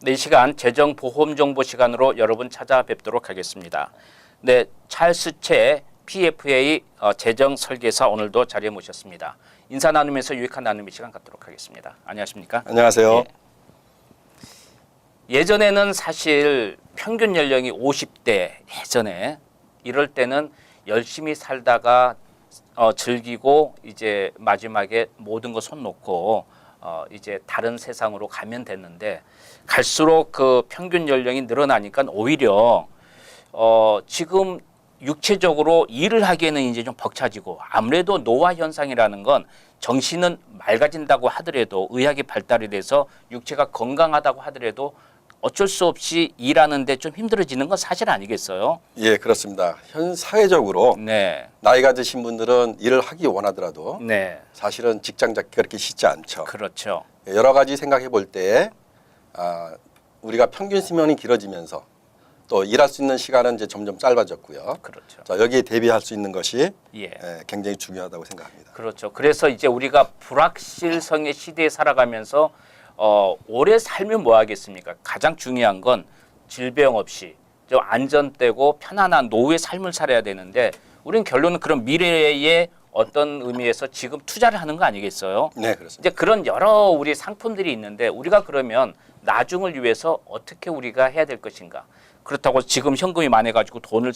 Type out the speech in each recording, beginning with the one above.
네, 이 시간 재정보험정보 시간으로 여러분 찾아뵙도록 하겠습니다. 네, 찰스 채 PFA 재정설계사 오늘도 자리에 모셨습니다. 인사 나누면서 유익한 나눔의 시간 갖도록 하겠습니다. 안녕하십니까? 안녕하세요. 예전에는 사실 평균 연령이 50대 예전에 이럴 때는 열심히 살다가 즐기고 이제 마지막에 모든 거 손 놓고 이제 다른 세상으로 가면 됐는데 갈수록 그 평균 연령이 늘어나니까 오히려 지금 육체적으로 일을 하기에는 이제 좀 벅차지고 아무래도 노화 현상이라는 건 정신은 맑아진다고 하더라도 의학이 발달이 돼서 육체가 건강하다고 하더라도 어쩔 수 없이 일하는데 좀 힘들어지는 건 사실 아니겠어요? 예, 그렇습니다. 현 사회적으로 네. 나이가 드신 분들은 일을 하기 원하더라도 네. 사실은 직장 잡기가 그렇게 쉽지 않죠. 그렇죠. 여러 가지 생각해 볼 때 우리가 평균 수명이 길어지면서 또 일할 수 있는 시간은 이제 점점 짧아졌고요. 그렇죠. 자, 여기에 대비할 수 있는 것이 예. 굉장히 중요하다고 생각합니다. 그렇죠. 그래서 이제 우리가 불확실성의 시대에 살아가면서 오래 살면 뭐 하겠습니까? 가장 중요한 건 질병 없이 좀 안전되고 편안한 노후의 삶을 살아야 되는데 우리는 결론은 그런 미래에 어떤 의미에서 지금 투자를 하는 거 아니겠어요? 네, 그렇습니다. 이제 그런 여러 우리 상품들이 있는데 우리가 그러면 나중을 위해서 어떻게 우리가 해야 될 것인가? 그렇다고 지금 현금이 많아가지고 돈을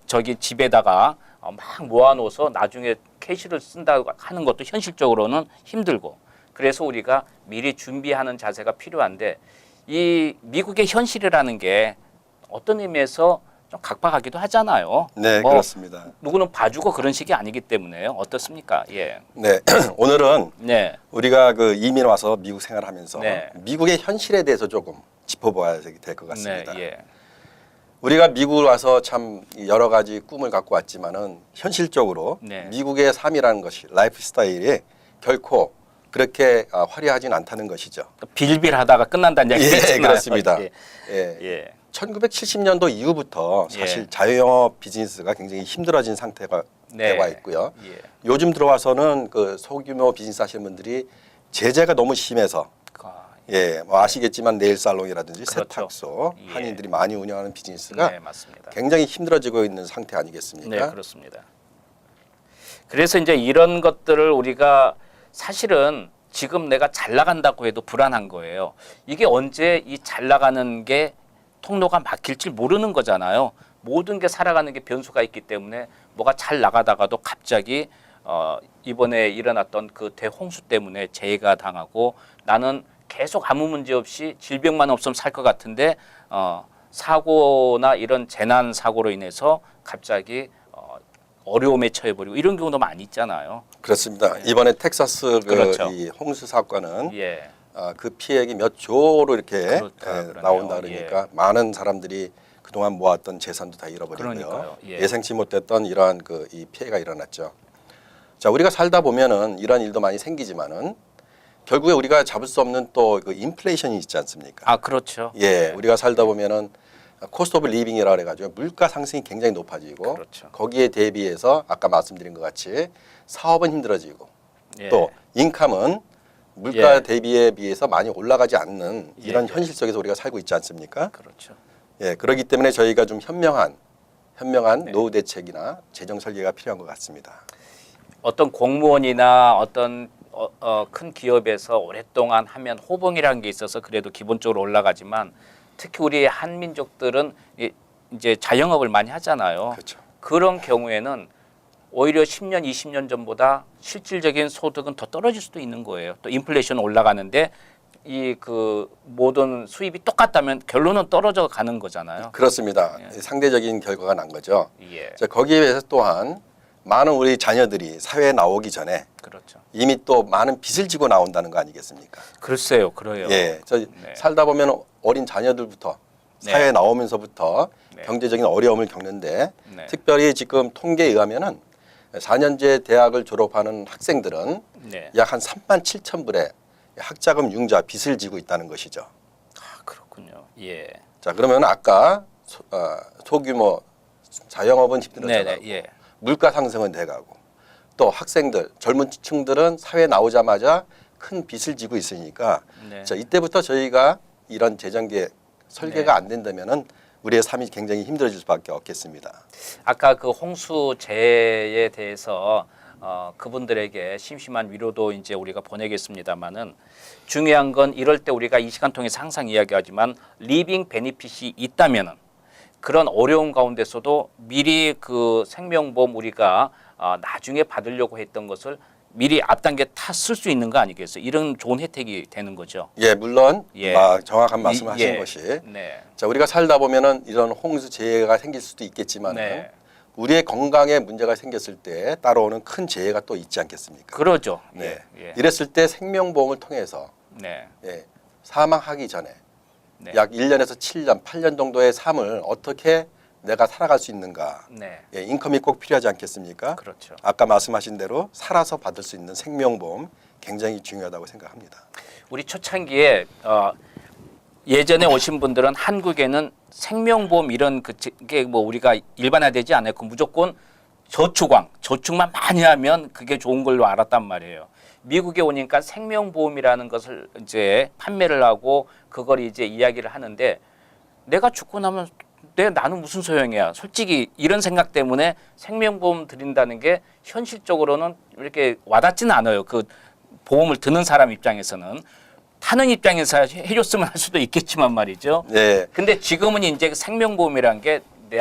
저기 집에다가 막 모아놓아서 나중에 캐시를 쓴다고 하는 것도 현실적으로는 힘들고 그래서 우리가 미리 준비하는 자세가 필요한데 이 미국의 현실이라는 게 어떤 의미에서 좀 각박하기도 하잖아요. 네, 그렇습니다. 누구는 봐주고 그런 식이 아니기 때문에요. 어떻습니까? 예. 네, 오늘은 네. 우리가 그 이민 와서 미국 생활하면서 네. 미국의 현실에 대해서 조금 짚어봐야 될 것 같습니다. 네. 예. 우리가 미국을 와서 참 여러 가지 꿈을 갖고 왔지만은 현실적으로 네. 미국의 삶이라는 것이 라이프 스타일이 결코 그렇게 화려하진 않다는 것이죠. 빌빌하다가 끝난다는 예, 얘기잖아요. 그렇습니다. 예. 예. 예. 1970년도 이후부터 사실 자유영업 비즈니스가 굉장히 힘들어진 상태가 네. 되어 있고요. 예. 요즘 들어와서는 그 소규모 비즈니스 하시는 분들이 제재가 너무 심해서 예, 뭐 아시겠지만 네일 살롱이라든지 그렇죠. 세탁소 예. 한인들이 많이 운영하는 비즈니스가 네, 맞습니다. 굉장히 힘들어지고 있는 상태 아니겠습니까? 네, 그렇습니다. 그래서 이제 이런 것들을 우리가 사실은 지금 내가 잘 나간다고 해도 불안한 거예요. 이게 언제 이 잘 나가는 게 통로가 막힐지 모르는 거잖아요. 모든 게 살아가는 게 변수가 있기 때문에 뭐가 잘 나가다가도 갑자기 이번에 일어났던 그 대홍수 때문에 재해가 당하고 나는 계속 아무 문제 없이 질병만 없으면 살 것 같은데 사고나 이런 재난 사고로 인해서 갑자기 어려움에 처해버리고 이런 경우도 많이 있잖아요. 그렇습니다. 이번에 텍사스 그렇죠. 이 홍수 사건은 예, 그 피해액이 몇 조로 이렇게 그러네요. 나온다 그러니까 많은 사람들이 그동안 모았던 재산도 다 잃어버리고요. 그러니까요. 예. 예상치 못했던 이러한 이 피해가 일어났죠. 자, 우리가 살다 보면은 이런 일도 많이 생기지만은 결국에 우리가 잡을 수 없는 또 그 인플레이션이 있지 않습니까? 아 그렇죠. 예, 우리가 살다 보면은 코스트 오브 리빙이라고 그래가지고 물가 상승이 굉장히 높아지고 그렇죠. 거기에 대비해서 아까 말씀드린 것 같이 사업은 힘들어지고 예. 또 인컴은 물가 예. 대비에 비해서 많이 올라가지 않는 이런 예. 현실 속에서 우리가 살고 있지 않습니까? 그렇죠. 예, 그렇기 때문에 저희가 좀 현명한 네. 노후 대책이나 재정 설계가 필요한 것 같습니다. 어떤 공무원이나 어떤 큰 기업에서 오랫동안 하면 호봉이라는 게 있어서 그래도 기본적으로 올라가지만 특히 우리 한민족들은 이제 자영업을 많이 하잖아요. 그렇죠. 그런 경우에는 오히려 10년, 20년 전보다 실질적인 소득은 더 떨어질 수도 있는 거예요. 또 인플레이션 올라가는데 이 그 모든 수입이 똑같다면 결론은 떨어져 가는 거잖아요. 그렇습니다. 상대적인 결과가 난 거죠. 예, 자, 거기에 비해서 또한 많은 우리 자녀들이 사회에 나오기 전에 그렇죠. 이미 또 많은 빚을 지고 나온다는 거 아니겠습니까? 글쎄요, 그래요. 예, 저 네. 살다 보면 어린 자녀들부터 네. 사회에 나오면서부터 네. 경제적인 어려움을 겪는데 네. 특별히 지금 통계에 의하면은 4년제 대학을 졸업하는 학생들은 네. 약 한 3만 7천 불의 학자금 융자 빚을 지고 있다는 것이죠. 아, 그렇군요. 예. 자, 그러면 아까 소규모 자영업은 힘들어져가고 네네. 예. 물가 상승은 돼가고 또 학생들 젊은 층들은 사회에 나오자마자 큰 빚을 지고 있으니까 네. 자, 이때부터 저희가 이런 재정계획 설계가 안 된다면은 우리의 삶이 굉장히 힘들어질 수밖에 없겠습니다. 아까 그 홍수재해에 대해서 그분들에게 심심한 위로도 이제 우리가 보내겠습니다만은 중요한 건 이럴 때 우리가 이 시간 통해서 항상 이야기하지만 리빙 베니핏이 있다면은 그런 어려움 가운데서도 미리 그 생명보험 우리가 나중에 받으려고 했던 것을 미리 앞당겨 타 쓸 수 있는 거 아니겠어요? 이런 좋은 혜택이 되는 거죠. 예, 물론 예. 정확한 말씀하신 예. 것이 네. 자 우리가 살다 보면은 이런 홍수 재해가 생길 수도 있겠지만 네. 우리의 건강에 문제가 생겼을 때 따라오는 큰 재해가 또 있지 않겠습니까? 그러죠. 네. 예. 이랬을 때 생명보험을 통해서 네. 사망하기 전에 네. 약 1년에서 7년, 8년 정도의 삶을 어떻게 내가 살아갈 수 있는가? 네. 인컴이 꼭 필요하지 않겠습니까? 그렇죠. 아까 말씀하신 대로 살아서 받을 수 있는 생명보험 굉장히 중요하다고 생각합니다. 우리 초창기에 예전에 오신 분들은 한국에는 생명보험 이런 그게 뭐 우리가 일반화되지 않았고 무조건 저축만 많이 하면 그게 좋은 걸로 알았단 말이에요. 미국에 오니까 생명보험이라는 것을 이제 판매를 하고 그걸 이제 이야기를 하는데 내가 죽고 나면 나는 무슨 소용이야. 솔직히 이런 생각 때문에 생명보험 드린다는 게 현실적으로는 이렇게 와닿지는 않아요. 그 보험을 드는 사람 입장에서는 타는 입장에서 해줬으면 할 수도 있겠지만 말이죠. 네. 근데 지금은 이제 생명보험이란 게 내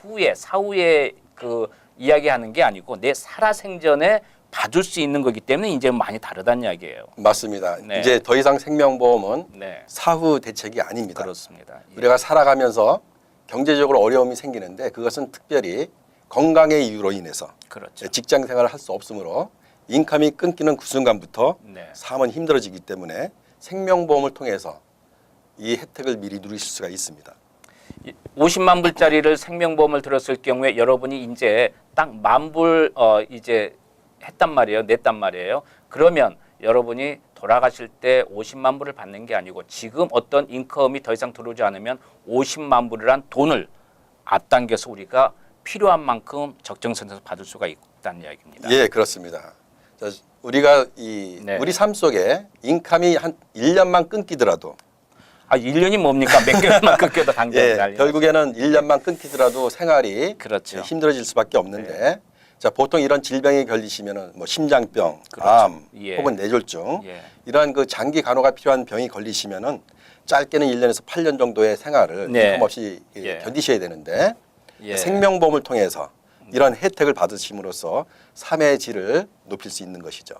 후에 사후에 그 이야기하는 게 아니고 내 살아생전에 받을 수 있는 거기 때문에 이제 많이 다르다는 이야기예요. 맞습니다. 네. 이제 더 이상 생명보험은 네, 사후 대책이 아닙니다. 그렇습니다. 예. 우리가 살아가면서 경제적으로 어려움이 생기는데 그것은 특별히 건강의 이유로 인해서 그렇죠. 직장 생활을 할 수 없으므로 인컴이 끊기는 그 순간부터 네. 삶은 힘들어지기 때문에 생명보험을 통해서 이 혜택을 미리 누리실 수가 있습니다. 50만 불짜리를 생명보험을 들었을 경우에 여러분이 이제 딱 10,000불 이제 냈단 말이에요. 그러면 여러분이 돌아가실 때 50만 불을 받는 게 아니고 지금 어떤 인컴이 더 이상 들어오지 않으면 50만 불이란 돈을 앞당겨서 우리가 필요한 만큼 적정선에서 받을 수가 있다는 이야기입니다. 예, 그렇습니다. 자, 우리가 네. 우리 삶 속에 인컴이 한 1년만 끊기더라도 1년이 뭡니까? 몇 개월만 끊겨도 당장 난리 결국에는 1년만 끊기더라도 생활이 그렇죠. 힘들어질 수밖에 없는데 자, 보통 이런 질병에 걸리시면은 뭐 심장병, 그렇죠. 암, 예. 혹은 뇌졸중 예. 이러한 그 장기 간호가 필요한 병이 걸리시면은 짧게는 1년에서 8년 정도의 생활을 네. 인컴 없이 예. 견디셔야 되는데 예. 생명보험을 통해서 이런 혜택을 받으심으로써 삶의 질을 높일 수 있는 것이죠.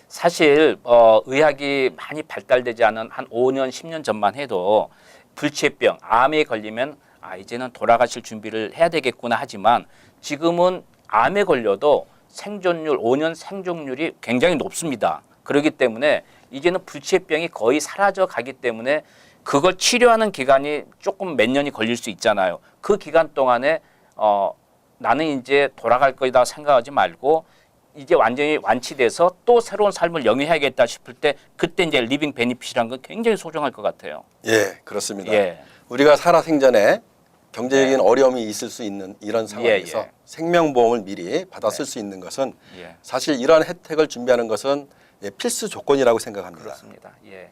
사실 의학이 많이 발달되지 않은 한 5년, 10년 전만 해도 불치병, 암에 걸리면 이제는 돌아가실 준비를 해야 되겠구나 하지만 지금은 암에 걸려도 생존율, 5년 생존율이 굉장히 높습니다. 그렇기 때문에 이제는 불치병이 거의 사라져 가기 때문에 그걸 치료하는 기간이 조금 몇 년이 걸릴 수 있잖아요. 그 기간 동안에 나는 이제 돌아갈 거다 생각하지 말고 이제 완전히 완치돼서 또 새로운 삶을 영위해야겠다 싶을 때 그때 이제 리빙 베니핏이라는 건 굉장히 소중할 것 같아요. 예, 그렇습니다. 예. 우리가 살아생전에 경제적인 어려움이 있을 수 있는 이런 상황에서 예. 생명보험을 미리 받아 쓸 수 있는 것은 예. 사실 이런 혜택을 준비하는 것은 필수 조건이라고 생각합니다. 그렇습니다. 예.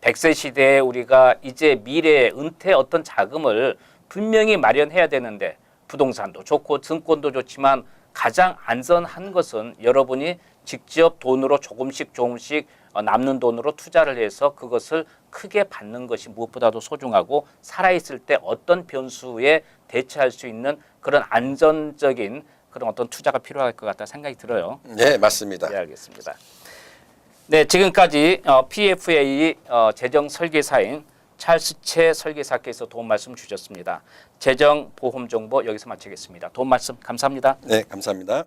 100세 시대에 우리가 이제 미래의 은퇴 어떤 자금을 분명히 마련해야 되는데 부동산도 좋고 증권도 좋지만 가장 안전한 것은 여러분이 직접 돈으로 조금씩 남는 돈으로 투자를 해서 그것을 크게 받는 것이 무엇보다도 소중하고 살아있을 때 어떤 변수에 대처할 수 있는 그런 안전적인 그런 어떤 투자가 필요할 것 같다 생각이 들어요. 네, 맞습니다. 네, 알겠습니다. 네, 지금까지 PFA 재정 설계사인 찰스 채 설계사께서 도움 말씀 주셨습니다. 재정 보험 정보 여기서 마치겠습니다. 도움 말씀 감사합니다. 네, 감사합니다.